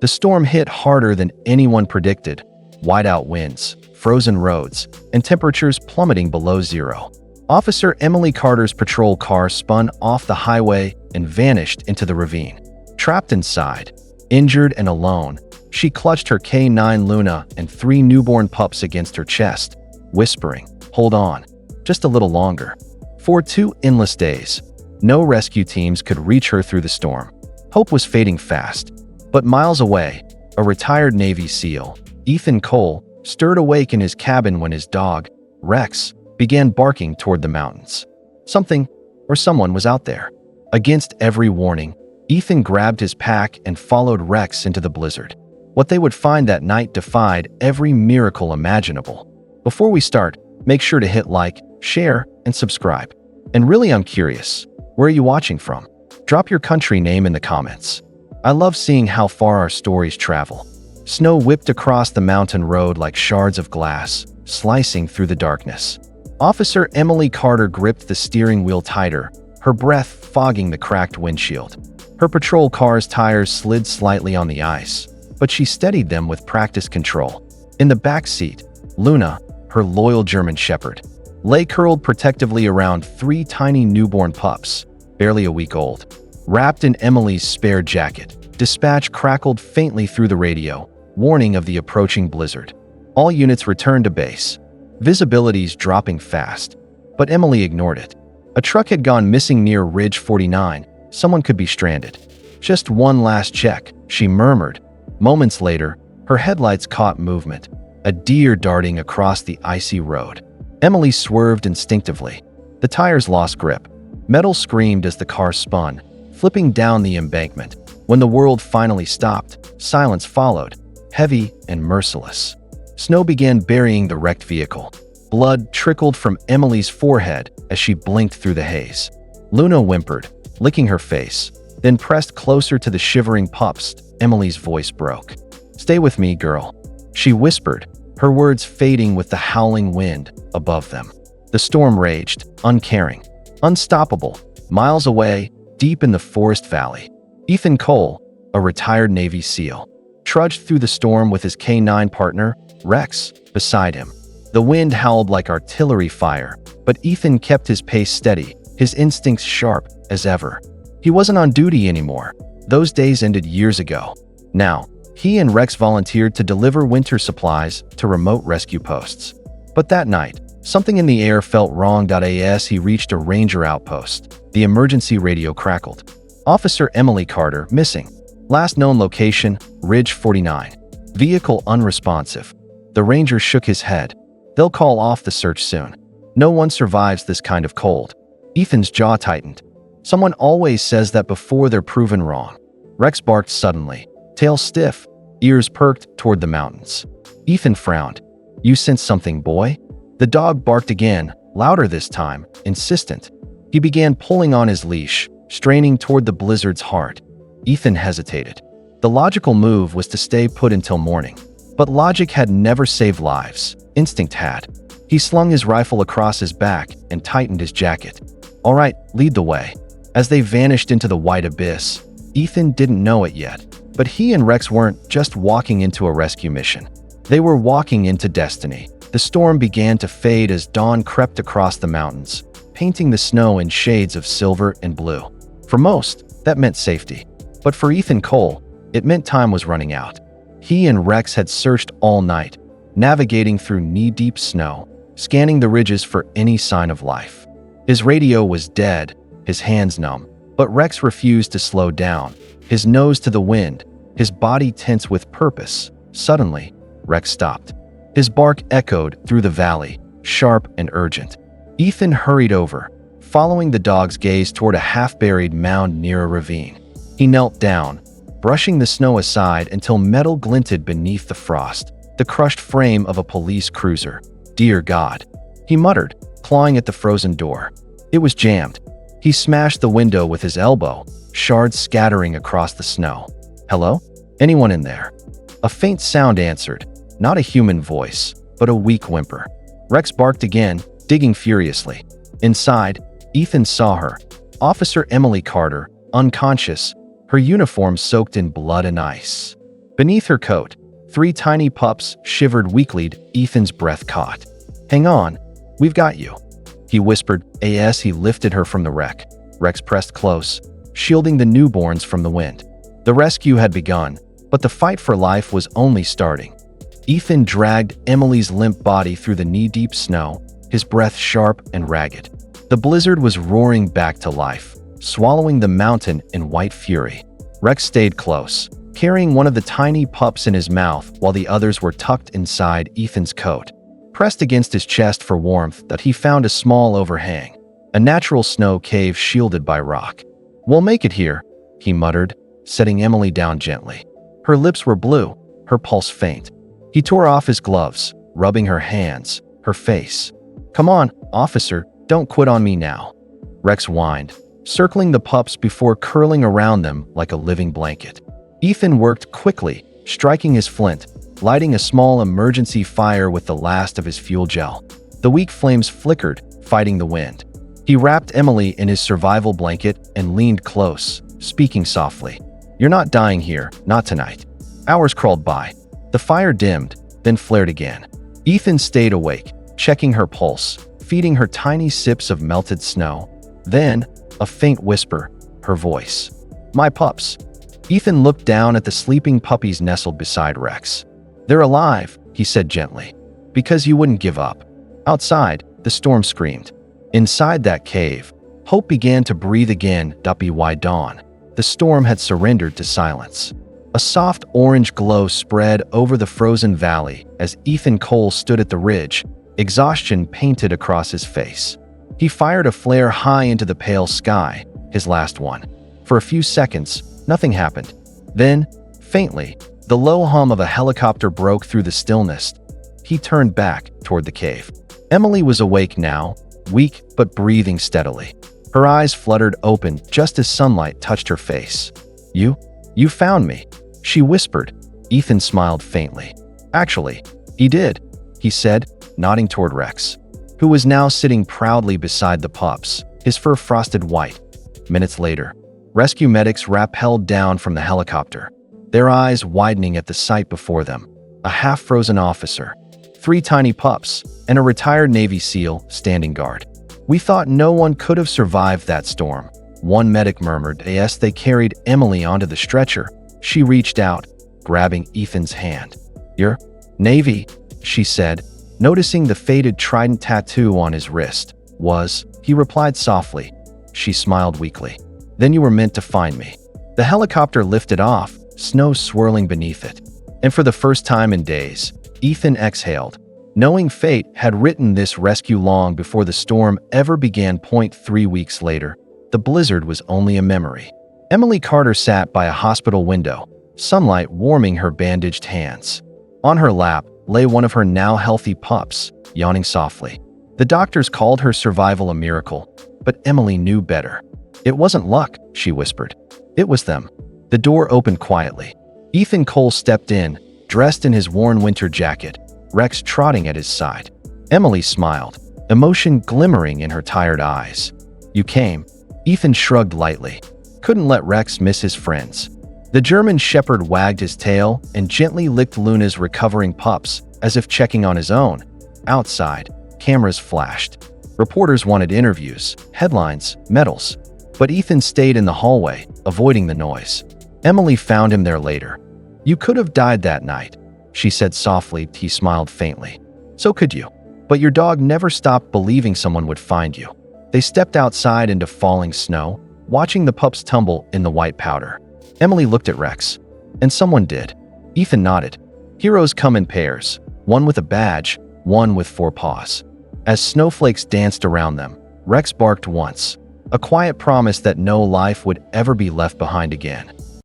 The storm hit harder than anyone predicted. Whiteout winds, frozen roads, and temperatures plummeting below zero. Officer Emily Carter's patrol car spun off the highway and vanished into the ravine. Trapped inside, injured and alone, she clutched her K9 Luna and 3 newborn pups against her chest, whispering, "Hold on, just a little longer." For 2 endless days, no rescue teams could reach her through the storm. Hope was fading fast. But miles away, a retired Navy SEAL, Ethan Cole, stirred awake in his cabin when his dog, Rex, began barking toward the mountains. Something or someone was out there. Against every warning, Ethan grabbed his pack and followed Rex into the blizzard. What they would find that night defied every miracle imaginable. Before we start, make sure to hit like, share, and subscribe. And really, I'm curious, where are you watching from? Drop your country name in the comments. I love seeing how far our stories travel. Snow whipped across the mountain road like shards of glass, slicing through the darkness. Officer Emily Carter gripped the steering wheel tighter, her breath fogging the cracked windshield. Her patrol car's tires slid slightly on the ice, but she steadied them with practiced control. In the back seat, Luna, her loyal German shepherd, lay curled protectively around 3 tiny newborn pups, barely a week old. Wrapped in Emily's spare jacket, dispatch crackled faintly through the radio, warning of the approaching blizzard. All units returned to base, visibilities dropping fast, but Emily ignored it. A truck had gone missing near Ridge 49. Someone could be stranded. Just one last check, she murmured. Moments later, her headlights caught movement, a deer darting across the icy road. Emily swerved instinctively. The tires lost grip. Metal screamed as the car spun, flipping down the embankment. When the world finally stopped, silence followed, heavy and merciless. Snow began burying the wrecked vehicle. Blood trickled from Emily's forehead as she blinked through the haze. Luna whimpered, licking her face, then pressed closer to the shivering pups. Emily's voice broke. "Stay with me, girl," she whispered, her words fading with the howling wind above them. The storm raged, uncaring, unstoppable, miles away, deep in the forest valley. Ethan Cole, a retired Navy SEAL, trudged through the storm with his K9 partner, Rex, beside him. The wind howled like artillery fire, but Ethan kept his pace steady, his instincts sharp as ever. He wasn't on duty anymore. Those days ended years ago. Now, he and Rex volunteered to deliver winter supplies to remote rescue posts. But that night, something in the air felt wrong. As he reached a ranger outpost, the emergency radio crackled. Officer Emily Carter missing. Last known location, Ridge 49. Vehicle unresponsive. The ranger shook his head. They'll call off the search soon. No one survives this kind of cold. Ethan's jaw tightened. Someone always says that before they're proven wrong. Rex barked suddenly, tail stiff, ears perked toward the mountains. Ethan frowned. "You sense something, boy?" The dog barked again, louder this time, insistent. He began pulling on his leash, straining toward the blizzard's heart. Ethan hesitated. The logical move was to stay put until morning. But logic had never saved lives. Instinct had. He slung his rifle across his back and tightened his jacket. "All right, lead the way." As they vanished into the white abyss, Ethan didn't know it yet, but he and Rex weren't just walking into a rescue mission. They were walking into destiny. The storm began to fade as dawn crept across the mountains, painting the snow in shades of silver and blue. For most, that meant safety. But for Ethan Cole, it meant time was running out. He and Rex had searched all night, navigating through knee-deep snow, scanning the ridges for any sign of life. His radio was dead, his hands numb, but Rex refused to slow down, his nose to the wind, his body tense with purpose. Suddenly, Rex stopped. His bark echoed through the valley, sharp and urgent. Ethan hurried over, following the dog's gaze toward a half-buried mound near a ravine. He knelt down, brushing the snow aside until metal glinted beneath the frost, the crushed frame of a police cruiser. "Dear God," he muttered, clawing at the frozen door. It was jammed. He smashed the window with his elbow, shards scattering across the snow. "Hello? Anyone in there?" A faint sound answered, not a human voice, but a weak whimper. Rex barked again, digging furiously. Inside, Ethan saw her, Officer Emily Carter, unconscious, her uniform soaked in blood and ice. Beneath her coat, 3 tiny pups shivered weakly. Ethan's breath caught. "Hang on, we've got you," he whispered as he lifted her from the wreck. Rex pressed close, shielding the newborns from the wind. The rescue had begun, but the fight for life was only starting. Ethan dragged Emily's limp body through the knee-deep snow, his breath sharp and ragged. The blizzard was roaring back to life, swallowing the mountain in white fury. Rex stayed close, carrying one of the tiny pups in his mouth while the others were tucked inside Ethan's coat. Pressed against his chest for warmth, that he found a small overhang, a natural snow cave shielded by rock. "We'll make it here," he muttered, setting Emily down gently. Her lips were blue, her pulse faint. He tore off his gloves, rubbing her hands, her face. "Come on, officer, don't quit on me now," Rex whined, circling the pups before curling around them like a living blanket. Ethan worked quickly, striking his flint, lighting a small emergency fire with the last of his fuel gel. The weak flames flickered, fighting the wind. He wrapped Emily in his survival blanket and leaned close, speaking softly. "You're not dying here, not tonight." Hours crawled by. The fire dimmed, then flared again. Ethan stayed awake, checking her pulse, feeding her tiny sips of melted snow. Then, a faint whisper, her voice. "My pups." Ethan looked down at the sleeping puppies nestled beside Rex. "They're alive," he said gently, "because you wouldn't give up." Outside, the storm screamed. Inside that cave, hope began to breathe again. By dawn, the storm had surrendered to silence. A soft orange glow spread over the frozen valley as Ethan Cole stood at the ridge, exhaustion painted across his face. He fired a flare high into the pale sky, his last one. For a few seconds, nothing happened. Then, faintly, the low hum of a helicopter broke through the stillness. He turned back toward the cave. Emily was awake now, weak but breathing steadily. Her eyes fluttered open just as sunlight touched her face. You found me," she whispered. Ethan smiled faintly. "Actually, he did," he said, nodding toward Rex, who was now sitting proudly beside the pups, his fur frosted white. Minutes later, rescue medics rappelled down from the helicopter, their eyes widening at the sight before them. A half-frozen officer, 3 tiny pups, and a retired Navy SEAL standing guard. "We thought no one could have survived that storm," one medic murmured as they carried Emily onto the stretcher. She reached out, grabbing Ethan's hand. "You're Navy," she said, noticing the faded trident tattoo on his wrist. He replied softly. She smiled weakly. "Then you were meant to find me." The helicopter lifted off, snow swirling beneath it. And for the first time in days, Ethan exhaled, knowing fate had written this rescue long before the storm ever began. 3 weeks later, the blizzard was only a memory. Emily Carter sat by a hospital window, sunlight warming her bandaged hands. On her lap lay one of her now healthy pups, yawning softly. The doctors called her survival a miracle, but Emily knew better. "It wasn't luck," she whispered. "It was them." The door opened quietly. Ethan Cole stepped in, dressed in his worn winter jacket, Rex trotting at his side. Emily smiled, emotion glimmering in her tired eyes. "You came." Ethan shrugged lightly. Couldn't let Rex miss his friends. The German shepherd wagged his tail and gently licked Luna's recovering pups, as if checking on his own. Outside, cameras flashed. Reporters wanted interviews, headlines, medals. But Ethan stayed in the hallway, avoiding the noise. Emily found him there later. "You could have died that night," she said softly. He smiled faintly. "So could you. But your dog never stopped believing someone would find you." They stepped outside into falling snow, watching the pups tumble in the white powder. Emily looked at Rex. "And someone did." Ethan nodded. "Heroes come in pairs, one with a badge, one with 4 paws." As snowflakes danced around them, Rex barked once, a quiet promise that no life would ever be left behind again.